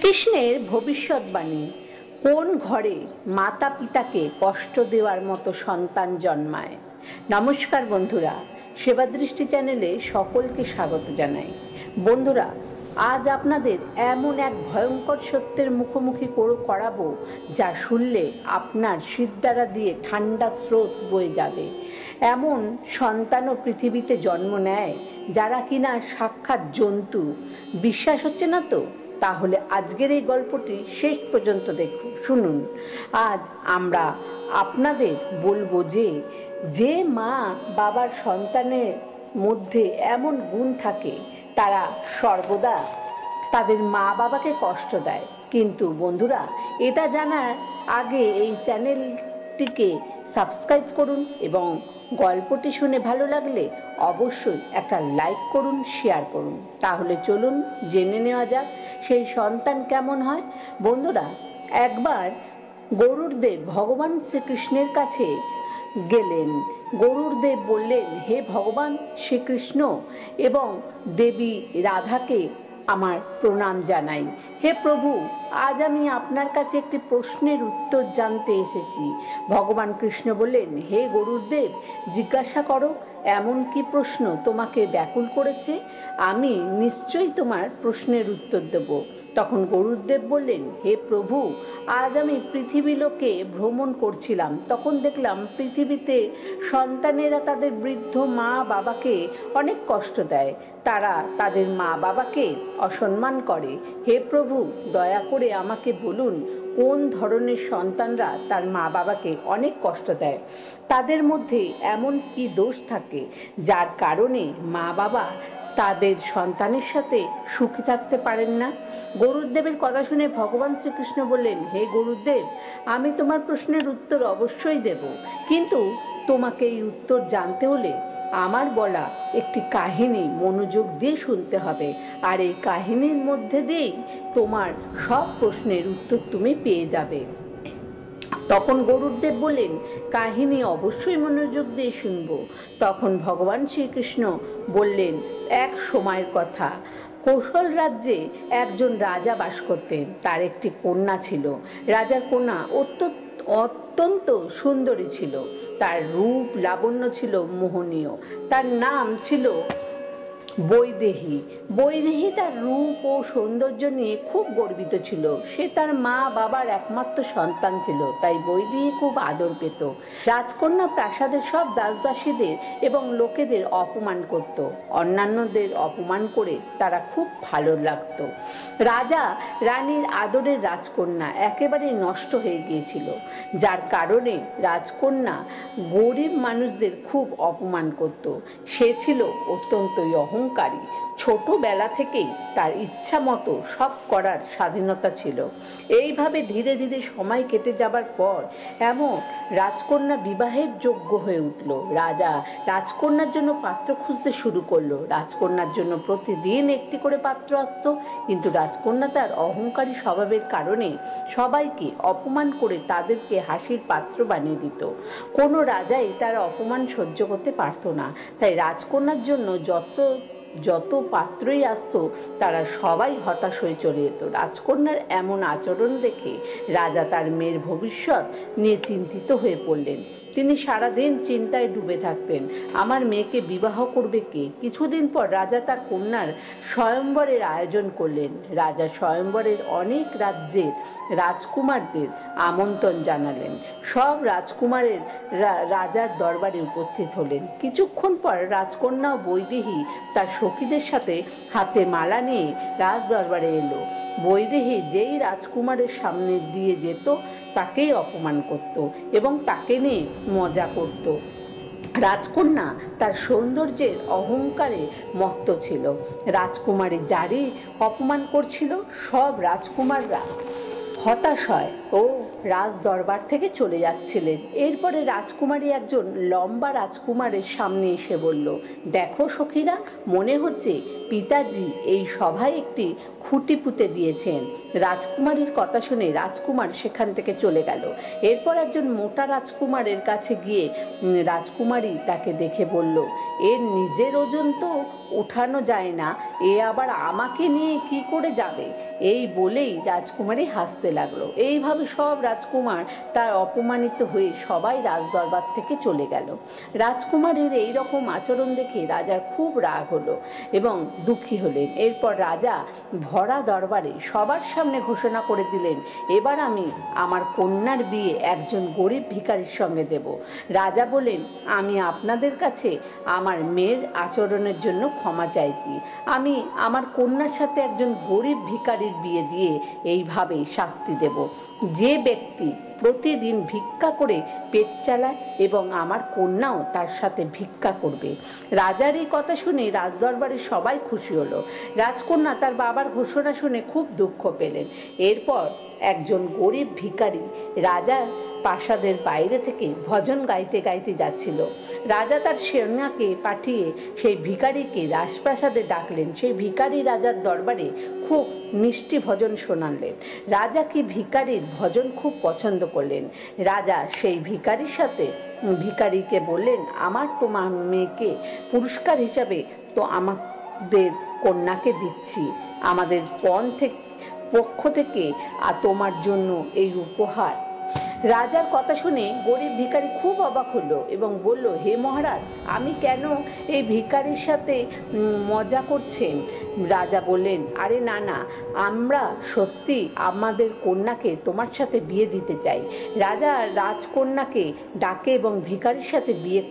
কৃষ্ণের ভবিষ্যৎবাণী। কোন ঘরে মাতা পিতাকে কষ্ট দেওয়ার মতো সন্তান জন্মায়? নমস্কার বন্ধুরা, সেবাদৃষ্টি চ্যানেলে সকলকে স্বাগত জানাই। বন্ধুরা, আজ আপনাদের এমন এক ভয়ঙ্কর সত্যের মুখোমুখি করাবো যা শুনলে আপনার সিদ্ধারা দিয়ে ঠান্ডা স্রোত বয়ে যাবে। এমন সন্তানও পৃথিবীতে জন্ম নেয় যারা কিনা সাক্ষাৎ জন্তু। বিশ্বাস হচ্ছে না তো? তাহলে আজকের এই গল্পটি শেষ পর্যন্ত শুনুন। আজ আমরা আপনাদের বলবো যে মা বাবার সন্তানের মধ্যে এমন গুণ থাকে তারা সর্বদা তাদের মা বাবাকে কষ্ট দেয়। কিন্তু বন্ধুরা, এটা জানার আগে এই চ্যানেলটিকে সাবস্ক্রাইব করুন এবং গল্পটি শুনে ভালো লাগলে অবশ্যই একটা লাইক করুন, শেয়ার করুন। তাহলে চলুন জেনে নেওয়া যাক সেই সন্তান কেমন হয়। বন্ধুরা, একবার গরুড়দেব ভগবান শ্রীকৃষ্ণের কাছে গেলেন। গরুড়দেব বললেন, হে ভগবান শ্রীকৃষ্ণ এবং দেবী রাধাকে আমার প্রণাম জানাই। হে প্রভু, আজ আমি আপনার কাছে একটি প্রশ্নের উত্তর জানতে এসেছি। ভগবান কৃষ্ণ বললেন, হে গরুড়দেব, জিজ্ঞাসা করো, এমন কি প্রশ্ন তোমাকে ব্যাকুল করেছে? আমি নিশ্চয়ই তোমার প্রশ্নের উত্তর দেব। তখন গরুড়দেব বললেন, হে প্রভু, আজ আমি পৃথিবীলোকে ভ্রমণ করছিলাম। তখন দেখলাম পৃথিবীতে সন্তানেরা তাদের বৃদ্ধ মা বাবাকে অনেক কষ্ট দেয়। তারা তাদের মা বাবাকে অসম্মান করে। হে প্রভু, দয়া করে আমাকে বলুন, কোন ধরনের সন্তানরা তার মা বাবাকে অনেক কষ্ট দেয়? তাদের মধ্যে এমন কি দোষ থাকে যার কারণে মা বাবা তাদের সন্তানের সাথে সুখী থাকতে পারেন না? গরুড়দেবের কথা শুনে ভগবান শ্রীকৃষ্ণ বললেন, হে গরুড়দেব, আমি তোমার প্রশ্নের উত্তর অবশ্যই দেব, কিন্তু তোমাকে এই উত্তর জানতে হলে আমার বলা একটি কাহিনী মনোযোগ দিয়ে শুনতে হবে। আর এই কাহিনীর মধ্যে দিয়েই তোমার সব প্রশ্নের উত্তর তুমি পেয়ে যাবে। তখন গরুড়দেব বললেন, কাহিনী অবশ্যই মনোযোগ দিয়ে শুনব। তখন ভগবান শ্রীকৃষ্ণ বললেন, এক সময়ের কথা, কৌশল রাজ্যে একজন রাজা বাস করতেন। তার একটি কন্যা ছিল। রাজার কন্যা অত্যন্ত সুন্দরী ছিল। তার রূপ লাবণ্য ছিল মোহনীয়। তার নাম ছিল বৈদেহী। বৈদেহী তার রূপ ও সৌন্দর্য নিয়ে খুব গর্বিত ছিল। সে তার মা বাবার একমাত্র সন্তান ছিল, তাই বৈদেহী খুব আদর পেত। রাজকন্যা প্রাসাদের সব দাসদাসীদের এবং লোকেদের অপমান করত। অন্যান্যদের অপমান করে তারা খুব ভালো লাগতো। রাজা রানীর আদরের রাজকন্যা একেবারে নষ্ট হয়ে গিয়েছিল, যার কারণে রাজকন্যা গরিব মানুষদের খুব অপমান করত। সে ছিল অত্যন্তই অহংকারী। ছোটবেলা থেকেই তার ইচ্ছা মতো সব করার স্বাধীনতা ছিল। এইভাবে ধীরে ধীরে সময় কেটে যাবার পর এমন রাজকন্যা বিবাহের যোগ্য হয়ে উঠল। রাজা রাজকন্যার জন্য পাত্র খুঁজতে শুরু করলো। রাজকন্যার জন্য প্রতিদিন একটি করে পাত্র আসত, কিন্তু রাজকন্যা তার অহংকারী স্বভাবের কারণে সবাইকে অপমান করে তাদেরকে হাসির পাত্র বানিয়ে দিত। কোনো রাজাই তার অপমান সহ্য করতে পারত না। তাই রাজকন্যার জন্য যত পাত্রই আসতো তারা সবাই হতাশ হয়ে চলে যেত। রাজকন্যার এমন আচরণ দেখে রাজা তার মেয়ের ভবিষ্যৎ নিয়ে চিন্তিত হয়ে পড়লেন। তিনি সারাদিন চিন্তায় ডুবে থাকতেন, আমার মেয়েকে বিবাহ করবে কে? কিছুদিন পর রাজা তার কন্যার স্বয়ম্বরের আয়োজন করলেন। রাজা স্বয়ম্বরের অনেক রাজ্যের রাজকুমারদের আমন্ত্রণ জানালেন। সব রাজকুমারের রাজার দরবারে উপস্থিত হলেন। কিছুক্ষণ পর রাজকন্যা বৈদেহী তার সখীদের সাথে হাতে মালা নিয়ে রাজ দরবারে এলো। বৈদেহী যেই রাজকুমারের সামনে দিয়ে যেত তাকেই অপমান করত এবং তাকে নিয়ে মজা করত। রাজকন্যা তার সৌন্দর্যের অহংকারে মত্ত ছিল। রাজকুমারী যারই অপমান করছিল সব রাজকুমাররা হতাশ হয় ও রাজ দরবার থেকে চলে যাচ্ছিলেন। এরপরে রাজকুমারী একজন লম্বা রাজকুমারের সামনে এসে বলল, দেখো সখীরা, মনে হচ্ছে পিতাজি এই সভায় একটি খুঁটি পুঁতে দিয়েছেন। রাজকুমারীর কথা শুনে রাজকুমার সেখান থেকে চলে গেল। এরপর একজন মোটা রাজকুমারের কাছে গিয়ে রাজকুমারী তাকে দেখে বলল, এর নিজের ওজন তো উঠানো যায় না, এ আবার আমাকে নিয়ে কি করে যাবে? এই বলেই রাজকুমারী হাসতে লাগলো। এইভাবে সব রাজকুমার তার অপমানিত হয়ে সবাই রাজদরবার থেকে চলে গেল। রাজকুমারীর এই রকম আচরণ দেখে রাজার খুব রাগ হলো এবং দুঃখী হলেন। এরপর রাজা ভরা দরবারে সবার সামনে ঘোষণা করে দিলেন, এবার আমি আমার কন্যার বিয়ে একজন গরিব ভিখারির সঙ্গে দেব। রাজা বলেন, আমি আপনাদের কাছে আমার মেয়ের আচরণের জন্য ক্ষমা চাইছি। আমি আমার কন্যার সাথে একজন গরিব ভিখারির বিয়ে দিয়ে এইভাবে শাস্তি দেব। যে ব্যক্তি প্রতিদিন ভিক্ষা করে পেট চালায় এবং আমার কন্যাও তার সাথে ভিক্ষা করবে। রাজার এই কথা শুনে রাজদরবারে সবাই খুশি হলো। রাজকন্যা তার বাবার ঘোষণা শুনে খুব দুঃখ পেলেন। এরপর একজন গরিব ভিখারি রাজার প্রাসাদের বাইরে থেকে ভজন গাইতে গাইতে যাচ্ছিল। রাজা তার সেনাকে পাঠিয়ে সেই ভিখারিকে রাজপ্রাসাদে ডাকলেন। সেই ভিখারি রাজার দরবারে খুব মিষ্টি ভজন শোনালেন। রাজা কি ভিখারির ভজন খুব পছন্দ করলেন। রাজা সেই ভিখারির সাথে ভিখারিকে বললেন, আমার তোমার মেয়েকে পুরস্কার হিসাবে তো আমাদের কন্যাকে দিচ্ছি, আমাদের পক্ষ থেকে তোমার জন্য এই উপহার। রাজার কথা শুনে গরিব ভিখারি খুব অবাক হলো এবং বলল, হে মহারাজ, আমি কেন এই ভিখারির সাথে মজা করছেন? রাজা বললেন, আরে না না, আমরা সত্যি আমাদের কন্যাকে তোমার সাথে বিয়ে দিতে চাই। রাজা রাজকন্যাকে ডাকে এবং ভিখারির সাথে বিয়ে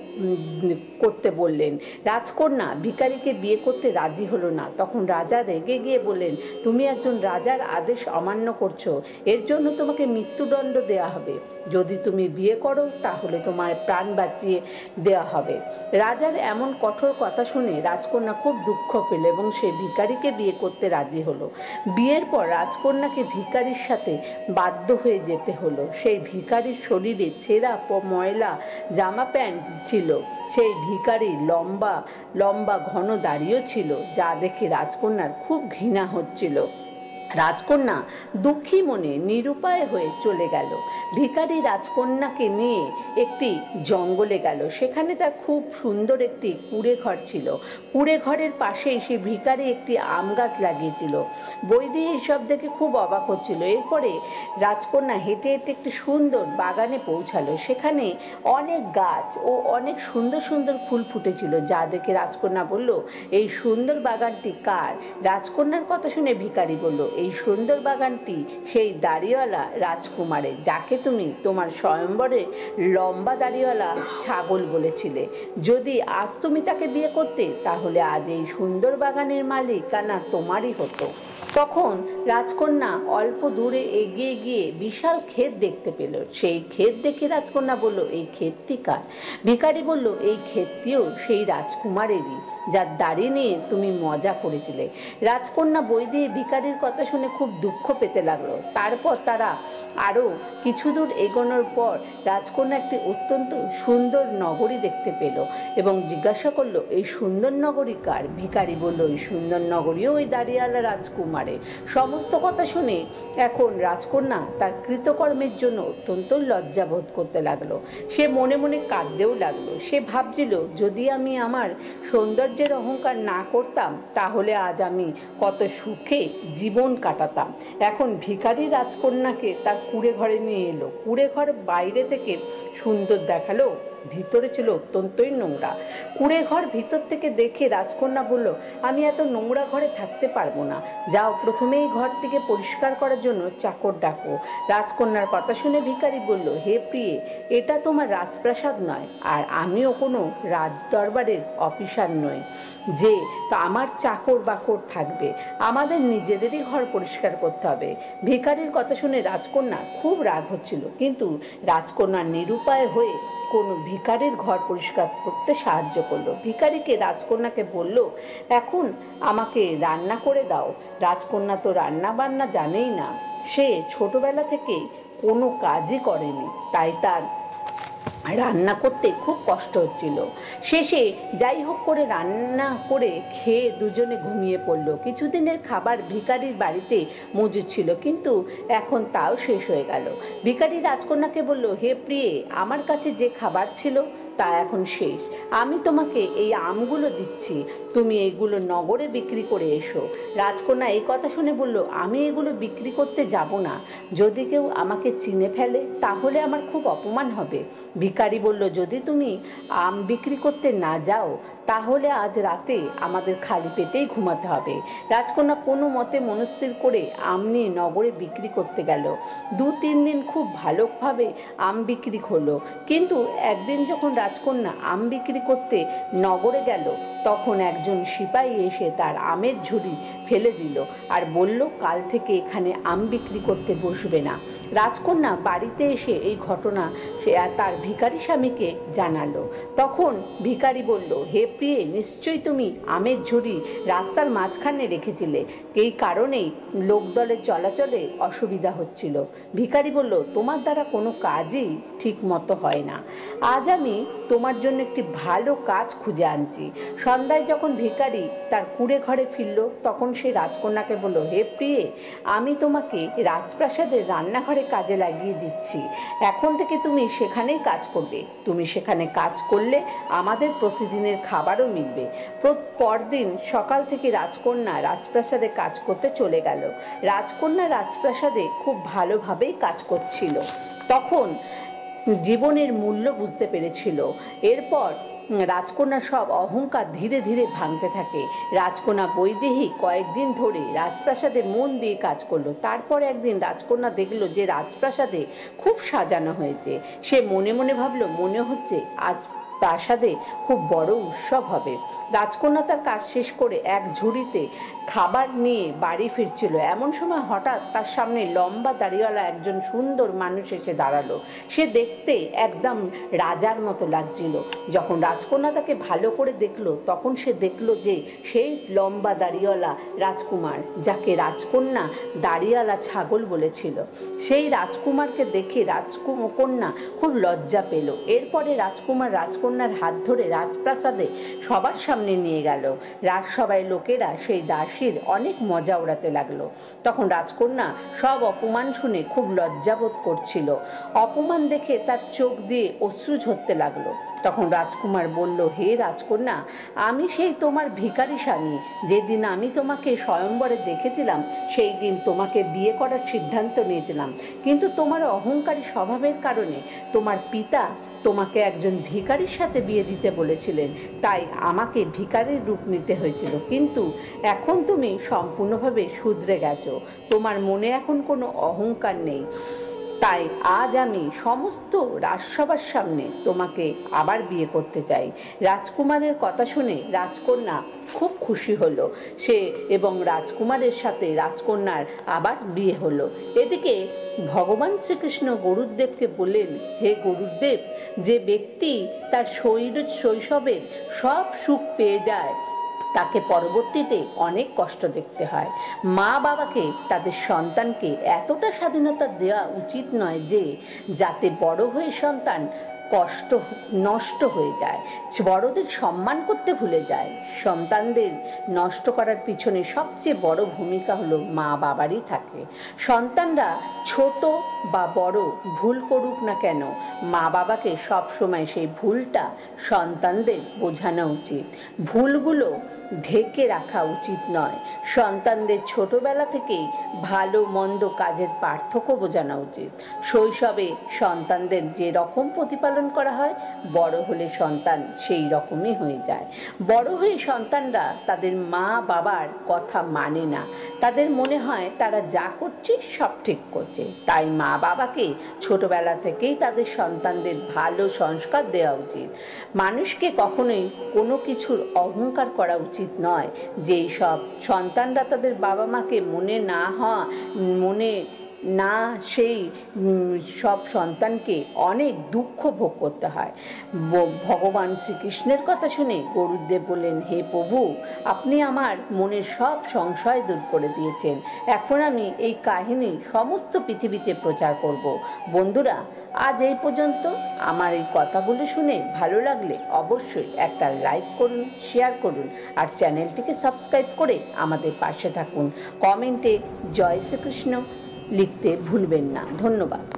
করতে বললেন। রাজকন্যা ভিখারিকে বিয়ে করতে রাজি হলো না। তখন রাজা রেগে গিয়ে বললেন, তুমি একজন রাজার আদেশ অমান্য করছো, এর জন্য তোমাকে মৃত্যুদণ্ড দেওয়া হবে। যদি তুমি বিয়ে করো তাহলে তোমার প্রাণ বাঁচিয়ে দেওয়া হবে। রাজার এমন কঠোর কথা শুনে রাজকন্যা খুব দুঃখ পেল এবং সে ভিখারিকে বিয়ে করতে রাজি হলো। বিয়ের পর রাজকন্যাকে ভিখারির সাথে বাধ্য হয়ে যেতে হলো। সেই ভিখারির শরীরে ছেঁড়া ময়লা জামা প্যান্ট ছিল। সেই ভিখারির লম্বা লম্বা ঘন দাড়িও ছিল, যা দেখে রাজকন্যার খুব ঘৃণা হচ্ছিল। রাজকন্যা দুঃখী মনে নিরুপায় হয়ে চলে গেল। ভিখারি রাজকন্যাকে নিয়ে একটি জঙ্গলে গেল। সেখানে তার খুব সুন্দর একটি কুঁড়ে ঘর ছিল। কুঁড়ে ঘরের পাশেই সে ভিখারি একটি আম গাছ লাগিয়েছিল। বৈদি এইসব দেখে খুব অবাক হচ্ছিল। এরপরে রাজকন্যা হেঁটে হেঁটে একটি সুন্দর বাগানে পৌঁছালো। সেখানে অনেক গাছ ও অনেক সুন্দর সুন্দর ফুল ফুটেছিল, যা দেখে রাজকন্যা বলল, এই সুন্দর বাগানটি কার? রাজকন্যার কথা শুনে ভিখারি বলল, এই সুন্দর বাগানটি সেই দাড়িওয়ালা রাজকুমারের, যাকে তুমি তোমার স্বয়ম্বরে লম্বা দাড়িওয়ালা ছাগল বলেছিলে। যদি আজ তুমি তাকে বিয়ে করতে তাহলে আজ এই সুন্দর বাগানের মালিকানা তোমারই হতো। তখন রাজকন্যা অল্প দূরে এগিয়ে গিয়ে বিশাল ক্ষেত দেখতে পেল। সেই ক্ষেত দেখে রাজকন্যা বলল, এই ক্ষেতটি কার? ভিখারি বলল, এই ক্ষেতটিও সেই রাজকুমারেরই, যার দাড়ি নিয়ে তুমি মজা করেছিলে। রাজকন্যা বই দিয়ে ভিখারির কথা শুনে খুব দুঃখ পেতে লাগলো। তারপর তারা আরও কিছু দূর এগোনোর পর রাজকন্যা একটি অত্যন্ত সুন্দর নগরী দেখতে পেল এবং জিজ্ঞাসা করলো, এই সুন্দর নগরী কার? ভিখারি বলল, এই সুন্দর নগরীও ওই দাড়িওয়ালা রাজকুমারের। সমস্ত কথা শুনে এখন রাজকন্যা তার কৃতকর্মের জন্য অত্যন্ত লজ্জা বোধ করতে লাগলো। সে মনে মনে কাঁদতেও লাগলো। সে ভাবছিল, যদি আমি আমার সৌন্দর্যের অহংকার না করতাম তাহলে আজ আমি কত সুখে জীবন কাটাতাম। এখন ভিখারি রাজকন্যাকে তার কুঁড়ে ঘরে নিয়ে এলো। কুঁড়ে ঘর বাইরে থেকে সুন্দর দেখালো, ভিতরে ছিল অত্যন্তই নোংরা। কুঁড়ে ঘর ভিতর থেকে দেখে রাজকন্যা বলল, আমি এত নোংরা ঘরে থাকতে পারবো না, যাও প্রথমেই ঘরটিকে পরিষ্কার করার জন্য চাকর ডাকো। রাজকন্যার কথা শুনে ভিখারি বলল, হে প্রিয়ে, এটা তোমার রাজপ্রাসাদ নয়, আর আমিও কোনো রাজদরবারের অফিসার নই যে তা আমার চাকর বাকর থাকবে। আমাদের নিজেদেরই ঘর পরিষ্কার করতে হবে। ভিখারির কথা শুনে রাজকন্যা খুব রাগ হচ্ছিল, কিন্তু রাজকন্যা নিরুপায় হয়ে কোনো ভিখারির ঘর পরিষ্কার করতে সাহায্য করলো। ভিখারিকে রাজকন্যাকে বলল, এখন আমাকে রান্না করে দাও। রাজকন্যা তো রান্না বান্না জানেই না, সে ছোটবেলা থেকে কোনো কাজই করেনি, তাই তার রান্না করতে খুব কষ্ট হচ্ছিল। শেষে যাই হোক করে রান্না করে খেয়ে দুজনে ঘুমিয়ে পড়ল। কিছুদিনের খাবার ভিখারির বাড়িতে মজুদ ছিল, কিন্তু এখন তাও শেষ হয়ে গেল। ভিখারি রাজকন্যাকে বলল, হে প্রিয়ে, আমার কাছে যে খাবার ছিল তা এখন শেষ। আমি তোমাকে এই আমগুলো দিচ্ছি, তুমি এইগুলো নগরে বিক্রি করে এসো। রাজকন্যা এই কথা শুনে বলল, আমি এগুলো বিক্রি করতে যাব না। যদি কেউ আমাকে চিনে ফেলে তাহলে আমার খুব অপমান হবে। ভিখারি বলল, যদি তুমি আম বিক্রি করতে না যাও তাহলে আজ রাতে আমাদের খালি পেটেই ঘুমাতে হবে। রাজকন্যা কোনো মতে মনস্থির করে আম নিয়ে নগরে বিক্রি করতে গেল। 2-3 দিন খুব ভালোভাবে আম বিক্রি হলো, কিন্তু একদিন যখন রাজকন্যা আম বিক্রি করতে নগরে গেল তখন একজন সিপাহী এসে তার আমের ঝুড়ি ফেলে দিল আর বলল, কাল থেকে এখানে আম বিক্রি করতে বসবে না। রাজকন্যা বাড়িতে এসে এই ঘটনা সে তার ভিখারি স্বামীকে জানালো। তখন ভিখারি বলল, হে প্রিয়ে, নিশ্চয়ই তুমি আমের ঝুড়ি রাস্তার মাঝখানে রেখেছিলে, এই কারণেই লোকদলের চলাচলে অসুবিধা হচ্ছিল। ভিখারি বলল, তোমার দ্বারা কোনো কাজই ঠিক মতো হয় না। আজ আমি তোমার জন্য একটি ভালো কাজ খুঁজে আনছি। সন্ধ্যায় যখন ভিখারি তার কুঁড়ে ঘরে ফিরল তখন সে রাজকন্যাকে বলল, হে প্রিয়ে, আমি তোমাকে রাজপ্রাসাদের রান্নাঘরে কাজে লাগিয়ে দিচ্ছি। এখন থেকে তুমি সেখানেই কাজ করবে। তুমি সেখানে কাজ করলে আমাদের প্রতিদিনের খাবারও মিলবে। পরদিন সকাল থেকে রাজকন্যা রাজপ্রাসাদে কাজ করতে চলে গেল। রাজকন্যা রাজপ্রাসাদে খুব ভালোভাবেই কাজ করছিল। তখন জীবনের মূল্য বুঝতে পেরেছিল। এরপর রাজকন্যা সব অহংকার ধীরে ধীরে ভাঙতে থাকে। রাজকন্যা বৈদেহী কয়েকদিন ধরে রাজপ্রাসাদে মন দিয়ে কাজ করলো। তারপর একদিন রাজকন্যা দেখলো যে রাজপ্রাসাদে খুব সাজানো হয়েছে। সে মনে মনে ভাবলো, মনে হচ্ছে আজ প্রাসাদে খুব বড় উৎসব হবে। রাজকন্যা তার কাজ শেষ করে এক ঝুড়িতে খাবার নিয়ে বাড়ি ফিরছিল। এমন সময় হঠাৎ তার সামনে লম্বা দাড়িওয়ালা একজন সুন্দর মানুষ এসে দাঁড়ালো। সে দেখতে একদম রাজার মতো লাগছিল। যখন রাজকন্যা তাকে ভালো করে দেখলো তখন সে দেখলো যে সেই লম্বা দাড়িওয়ালা রাজকুমার, যাকে রাজকন্যা দাড়িওয়ালা ছাগল বলেছিল। সেই রাজকুমারকে দেখে রাজকন্যা খুব লজ্জা পেল। এরপরে রাজকন্যার হাত ধরে রাজপ্রাসাদে সবার সামনে নিয়ে গেল। রাজসভায় লোকেরা সেই দাসীর অনেক মজা ওড়াতে লাগলো। তখন রাজকন্যা সব অপমান শুনে খুব লজ্জাবোধ করছিল। অপমান দেখে তার চোখ দিয়ে অশ্রু ঝরতে লাগলো। তখন রাজকুমার বলল, হে রাজকন্যা, আমি সেই তোমার ভিখারি স্বামী। যেদিন আমি তোমাকে স্বয়ংবরে দেখেছিলাম সেই দিন তোমাকে বিয়ে করার সিদ্ধান্ত নিয়েছিলাম, কিন্তু তোমার অহংকারী স্বভাবের কারণে তোমার পিতা তোমাকে একজন ভিখারির সাথে বিয়ে দিতে বলেছিলেন, তাই আমাকে ভিখারির রূপ নিতে হয়েছিল। কিন্তু এখন তুমি সম্পূর্ণভাবে শুধরে গেছো, তোমার মনে এখন কোনো অহংকার নেই। তাই আজ আমি সমস্ত রাজসভার সামনে তোমাকে আবার বিয়ে করতে চাই। রাজকুমারের কথা শুনে রাজকন্যা খুব খুশি হলো। সে এবং রাজকুমারের সাথে রাজকন্যার আবার বিয়ে হলো। এদিকে ভগবান শ্রীকৃষ্ণ গরুড়দেবকে বললেন, হে গরুড়দেব, যে ব্যক্তি তার শৈশবের সব সুখ পেয়ে যায় তাকে পরবর্তীতে অনেক কষ্ট দেখতে হয়। মা বাবাকে তাদের সন্তানকে এতটা স্বাধীনতা দেওয়া উচিত নয় যে যাতে বড় হয়ে সন্তান নষ্ট হয়ে যায়, বড়দের সম্মান করতে ভুলে যায়। সন্তানদের নষ্ট করার পিছনে সবচেয়ে বড় ভূমিকা হলো মা বাবারই থাকে। সন্তানরা ছোট বা বড় ভুল করুক না কেন, মা বাবাকে সবসময় সেই ভুলটা সন্তানদের বোঝানো উচিত। ভুলগুলো ঢেকে রাখা উচিত নয়। সন্তানদের ছোটবেলা থেকেই ভালো মন্দ কাজের পার্থক্য বোঝানো উচিত। শৈশবে সন্তানদের যে রকম প্রতিপালন করা হয়, বড় হলে সন্তান সেই রকমই হয়ে যায়। বড় হয়ে সন্তানরা তাদের মা বাবার কথা মানে না। তাদের মনে হয় তারা যা করছে সব ঠিক করছে। তাই মা বাবাকে ছোটবেলা থেকেই তাদের সন্তানদের ভালো সংস্কার দেওয়া উচিত। মানুষকে কখনোই কোনো কিছুর অহংকার করা উচিত নয়। যেই সব সন্তানরা তাদের বাবা মাকে মনে না সেই সব সন্তানকে অনেক দুঃখ ভোগ করতে হয়। ভগবান শ্রীকৃষ্ণের কথা শুনে গরুদেব বললেন, হে প্রভু, আপনি আমার মনের সব সংশয় দূর করে দিয়েছেন। এখন আমি এই কাহিনী সমস্ত পৃথিবীতে প্রচার করব। বন্ধুরা, আজ এই পর্যন্ত। আমার এই কথাগুলো শুনে ভালো লাগলে অবশ্যই একটা লাইক করুন, শেয়ার করুন আর চ্যানেলটিকে সাবস্ক্রাইব করে আমাদের পাশে থাকুন। কমেন্টে জয় শ্রীকৃষ্ণ লিখতে ভুলবেন না। ধন্যবাদ।